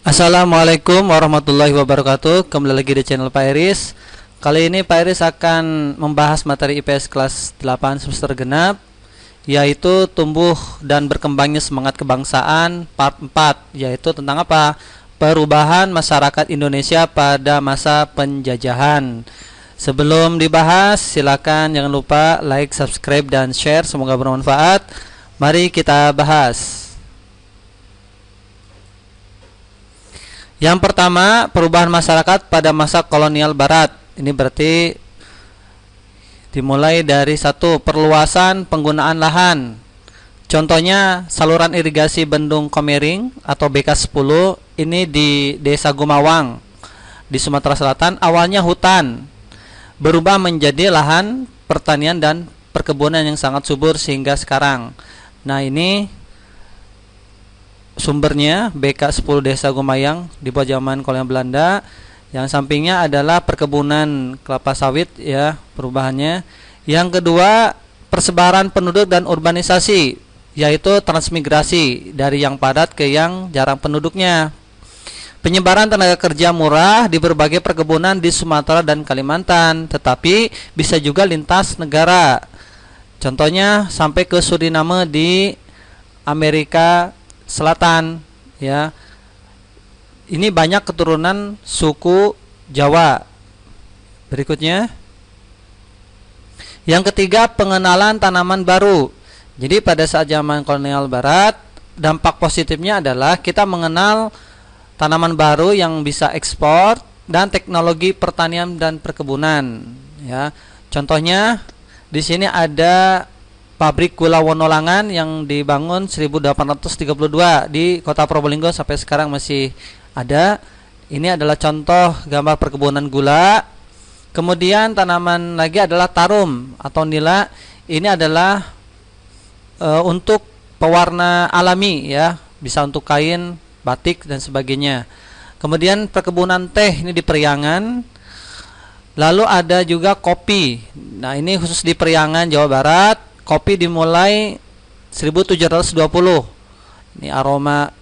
Assalamualaikum warahmatullahi wabarakatuh. Kembali lagi di channel Pak Iris. Kali ini Pak Iris akan membahas materi IPS kelas 8 semester genap, yaitu tumbuh dan berkembangnya semangat kebangsaan part 4, yaitu tentang apa? Perubahan masyarakat Indonesia pada masa penjajahan. Sebelum dibahas, silakan jangan lupa like, subscribe, dan share. Semoga bermanfaat. Mari kita bahas. Yang pertama, perubahan masyarakat pada masa kolonial barat. Ini berarti dimulai dari satu, perluasan penggunaan lahan. Contohnya saluran irigasi Bendung Komering atau BK10 ini di Desa Gumawang di Sumatera Selatan. Awalnya hutan, berubah menjadi lahan pertanian dan perkebunan yang sangat subur sehingga sekarang. Nah, ini sumbernya BK10 Desa Gumayang di bawah zaman kolonial Belanda. Yang sampingnya adalah perkebunan kelapa sawit ya, perubahannya. Yang kedua, persebaran penduduk dan urbanisasi, yaitu transmigrasi dari yang padat ke yang jarang penduduknya. Penyebaran tenaga kerja murah di berbagai perkebunan di Sumatera dan Kalimantan, tetapi bisa juga lintas negara. Contohnya sampai ke Suriname di Amerika Selatan ya. Ini banyak keturunan suku Jawa. Berikutnya, yang ketiga, pengenalan tanaman baru. Jadi pada saat zaman kolonial barat, dampak positifnya adalah kita mengenal tanaman baru yang bisa ekspor dan teknologi pertanian dan perkebunan ya. Contohnya di sini ada pabrik gula Wonolangan yang dibangun 1832 di Kota Probolinggo, sampai sekarang masih ada. Ini adalah contoh gambar perkebunan gula. Kemudian tanaman lagi adalah tarum atau nila. Ini adalah untuk pewarna alami ya, bisa untuk kain, batik dan sebagainya. Kemudian perkebunan teh ini di Periangan. Lalu ada juga kopi. Nah, ini khusus di Periangan, Jawa Barat. Kopi dimulai 1720. Ini aroma,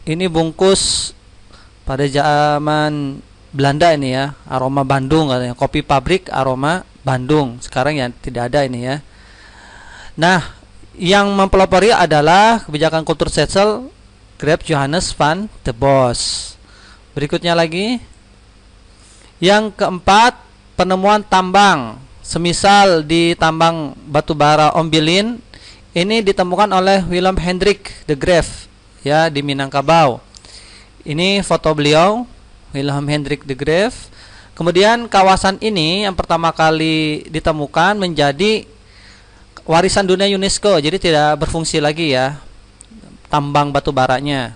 ini bungkus pada zaman Belanda ini ya, aroma Bandung katanya, kopi pabrik aroma Bandung. Sekarang ya tidak ada ini ya. Nah, yang mempelopori adalah kebijakan kultur Setzel Graaf Johannes van de Bos. Berikutnya lagi, yang keempat, penemuan tambang. Semisal di tambang batubara Ombilin, ini ditemukan oleh Willem Hendrik de Graaf ya di Minangkabau. Ini foto beliau, Willem Hendrik de Graaf. Kemudian kawasan ini yang pertama kali ditemukan menjadi warisan dunia UNESCO, jadi tidak berfungsi lagi ya tambang batubaranya.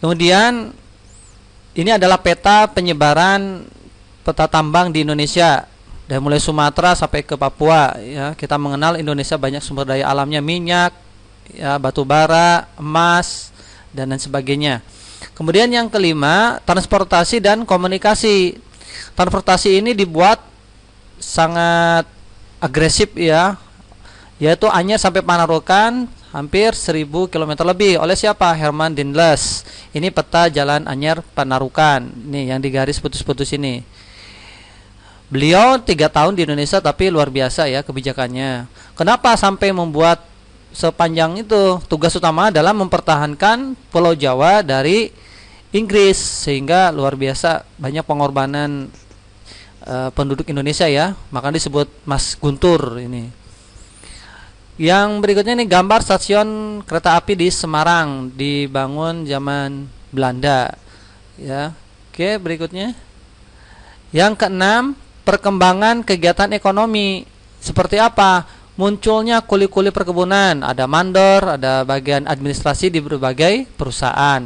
Kemudian ini adalah peta penyebaran peta tambang di Indonesia. Dari mulai Sumatera sampai ke Papua ya, kita mengenal Indonesia banyak sumber daya alamnya, minyak ya, batu bara, emas dan lain sebagainya. Kemudian yang kelima, transportasi dan komunikasi. Transportasi ini dibuat sangat agresif ya, yaitu Anyer sampai Panarukan hampir 1000 km lebih oleh siapa? Herman Dindles. Ini peta jalan Anyer Panarukan. Nih yang digaris putus-putus ini. Beliau 3 tahun di Indonesia, tapi luar biasa ya kebijakannya. Kenapa sampai membuat sepanjang itu? Tugas utama adalah mempertahankan Pulau Jawa dari Inggris, sehingga luar biasa banyak pengorbanan penduduk Indonesia ya. Maka disebut Mas Guntur ini. Yang berikutnya ini gambar stasiun kereta api di Semarang, dibangun zaman Belanda ya. Oke, berikutnya. Yang keenam, perkembangan kegiatan ekonomi. Seperti apa? Munculnya kuli-kuli perkebunan, ada mandor, ada bagian administrasi di berbagai perusahaan.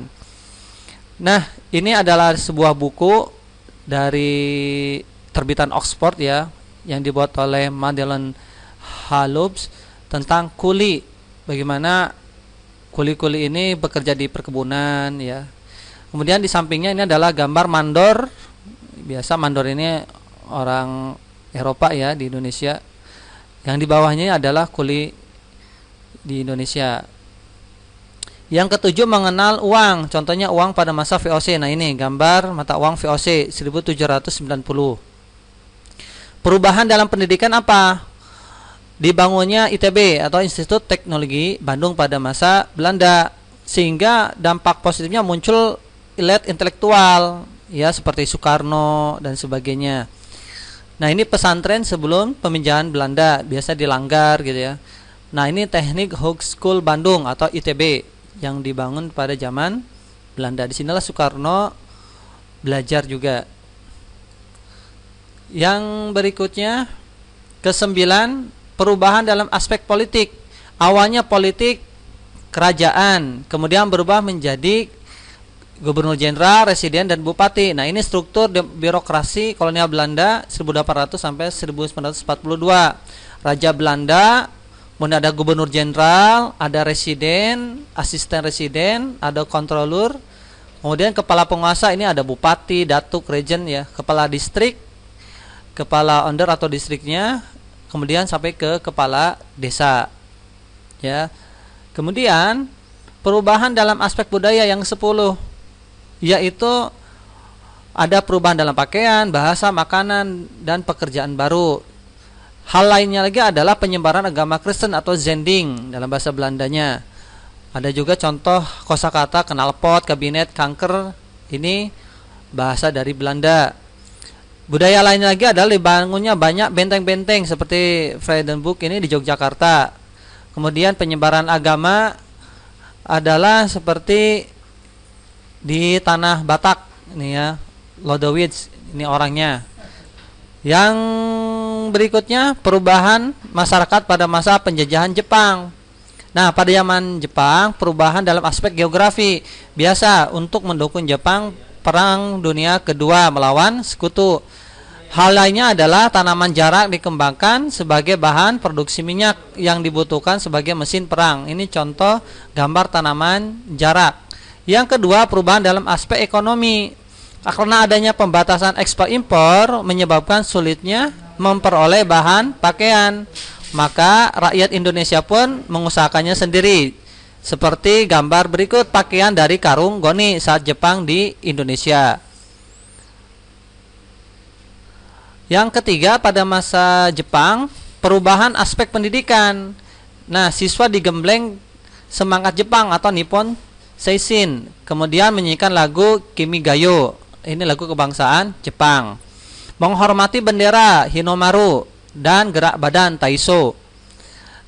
Nah, ini adalah sebuah buku dari terbitan Oxford ya, yang dibuat oleh Madeleine Halubs tentang kuli. Bagaimana kuli-kuli ini bekerja di perkebunan ya. Kemudian di sampingnya ini adalah gambar mandor. Biasa mandor ini orang Eropa ya di Indonesia. Yang di bawahnya adalah kuli di Indonesia. Yang ketujuh, mengenal uang. Contohnya uang pada masa VOC. Nah, ini gambar mata uang VOC 1790. Perubahan dalam pendidikan apa? Dibangunnya ITB atau Institut Teknologi Bandung pada masa Belanda, sehingga dampak positifnya muncul elit intelektual ya seperti Soekarno dan sebagainya. Nah, ini pesantren sebelum peminjaman Belanda, biasa dilanggar gitu ya. Nah, ini Teknik Hogeschool Bandung atau ITB yang dibangun pada zaman Belanda. Disinilah Soekarno belajar juga. Yang berikutnya, kesembilan, perubahan dalam aspek politik. Awalnya politik kerajaan, kemudian berubah menjadi gubernur jenderal, residen, dan bupati. Nah, ini struktur birokrasi kolonial Belanda 1800 sampai 1942. Raja Belanda, kemudian ada gubernur jenderal, ada residen, asisten residen, ada kontrolur, kemudian kepala penguasa ini ada bupati, datuk, regen ya, kepala distrik, kepala onder atau distriknya, kemudian sampai ke kepala desa. Ya. Kemudian perubahan dalam aspek budaya yang 10, yaitu ada perubahan dalam pakaian, bahasa, makanan, dan pekerjaan baru. Hal lainnya lagi adalah penyebaran agama Kristen atau Zending dalam bahasa Belandanya. Ada juga contoh kosakata knalpot, kabinet, kanker, ini bahasa dari Belanda. Budaya lainnya lagi adalah dibangunnya banyak benteng-benteng seperti Vredenburg ini di Yogyakarta. Kemudian penyebaran agama adalah seperti di tanah Batak ini ya, Lodowitz ini orangnya. Yang berikutnya, perubahan masyarakat pada masa penjajahan Jepang. Nah, pada zaman Jepang, perubahan dalam aspek geografi. Biasa untuk mendukung Jepang Perang Dunia Kedua melawan sekutu. Hal lainnya adalah tanaman jarak dikembangkan sebagai bahan produksi minyak yang dibutuhkan sebagai mesin perang. Ini contoh gambar tanaman jarak. Yang kedua, perubahan dalam aspek ekonomi. Karena adanya pembatasan ekspor impor menyebabkan sulitnya memperoleh bahan pakaian, maka rakyat Indonesia pun mengusahakannya sendiri. Seperti gambar berikut pakaian dari karung goni saat Jepang di Indonesia. Yang ketiga, pada masa Jepang, perubahan aspek pendidikan. Nah, siswa digembleng semangat Jepang atau Nippon Seishin, kemudian menyanyikan lagu Kimigayo, ini lagu kebangsaan Jepang, menghormati bendera Hinomaru dan gerak badan Taiso,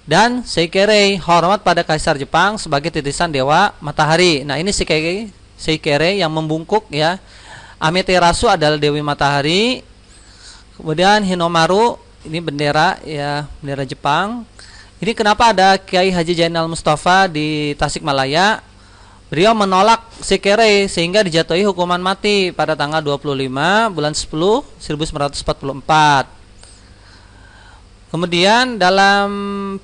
dan Seikere, hormat pada kaisar Jepang sebagai titisan dewa matahari. Nah, ini Seikere yang membungkuk ya. Amaterasu adalah dewi matahari. Kemudian Hinomaru ini bendera ya, bendera Jepang. Ini kenapa ada Kiai Haji Zainal Mustafa di Tasikmalaya? Beliau menolak Seikere sehingga dijatuhi hukuman mati pada tanggal 25 bulan 10 1944. Kemudian dalam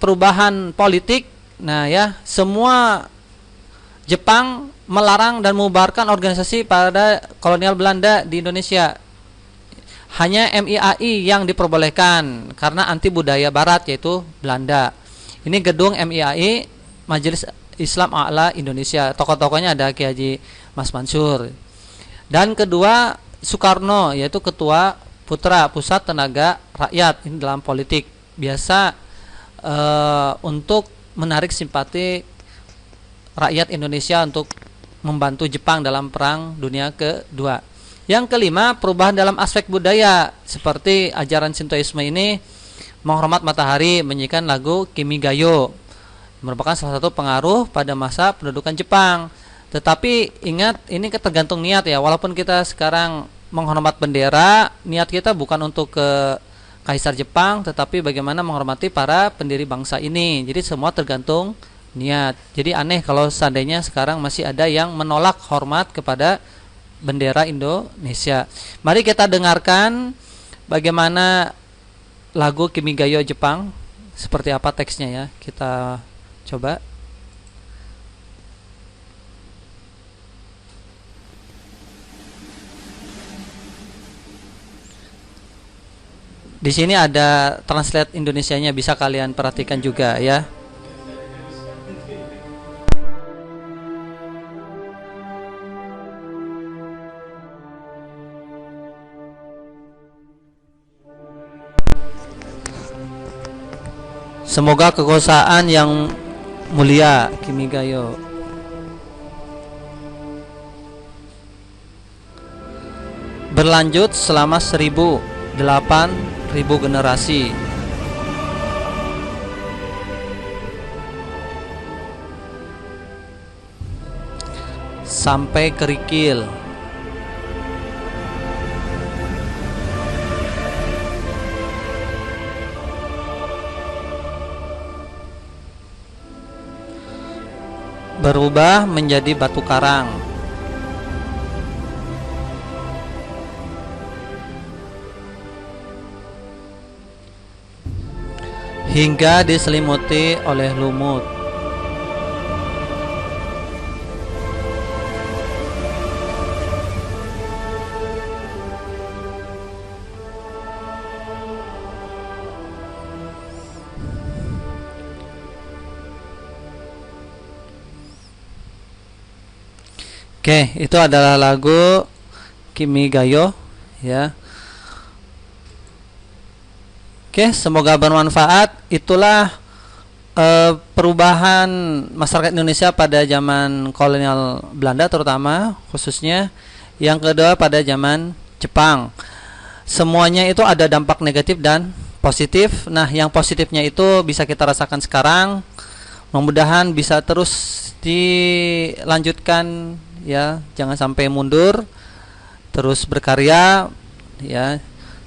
perubahan politik, nah ya, semua Jepang melarang dan membubarkan organisasi pada kolonial Belanda di Indonesia. Hanya MIAI yang diperbolehkan karena anti budaya barat yaitu Belanda. Ini gedung MIAI, Majelis Islam A'la Indonesia. Tokoh-tokohnya ada Kiai Haji Mas Mansur. Dan kedua, Soekarno yaitu ketua putra Pusat Tenaga Rakyat ini dalam politik. Biasa untuk menarik simpati rakyat Indonesia untuk membantu Jepang dalam Perang Dunia Kedua. Yang kelima, perubahan dalam aspek budaya seperti ajaran Shintoisme ini menghormat matahari, menyanyikan lagu Kimigayo, merupakan salah satu pengaruh pada masa pendudukan Jepang. Tetapi ingat, ini tergantung niat ya. Walaupun kita sekarang menghormat bendera, niat kita bukan untuk ke Kaisar Jepang, tetapi bagaimana menghormati para pendiri bangsa ini. Jadi semua tergantung niat. Jadi aneh kalau seandainya sekarang masih ada yang menolak hormat kepada bendera Indonesia. Mari kita dengarkan bagaimana lagu Kimigayo Jepang, seperti apa teksnya ya. Kita coba. Di sini ada translate Indonesianya, bisa kalian perhatikan juga ya. Semoga kekuasaan yang mulia Kimigayo berlanjut selama 1008 generasi. Sampai kerikil. Berubah menjadi batu karang. Hingga diselimuti oleh lumut. Oke, itu adalah lagu Kimigayo ya. Oke, semoga bermanfaat. Itulah perubahan masyarakat Indonesia pada zaman kolonial Belanda terutama khususnya. Yang kedua pada zaman Jepang. Semuanya itu ada dampak negatif dan positif. Nah, yang positifnya itu bisa kita rasakan sekarang. Mudah-mudahan bisa terus dilanjutkan ya, jangan sampai mundur, terus berkarya ya.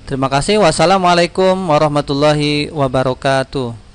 Terima kasih. Wassalamualaikum warahmatullahi wabarakatuh.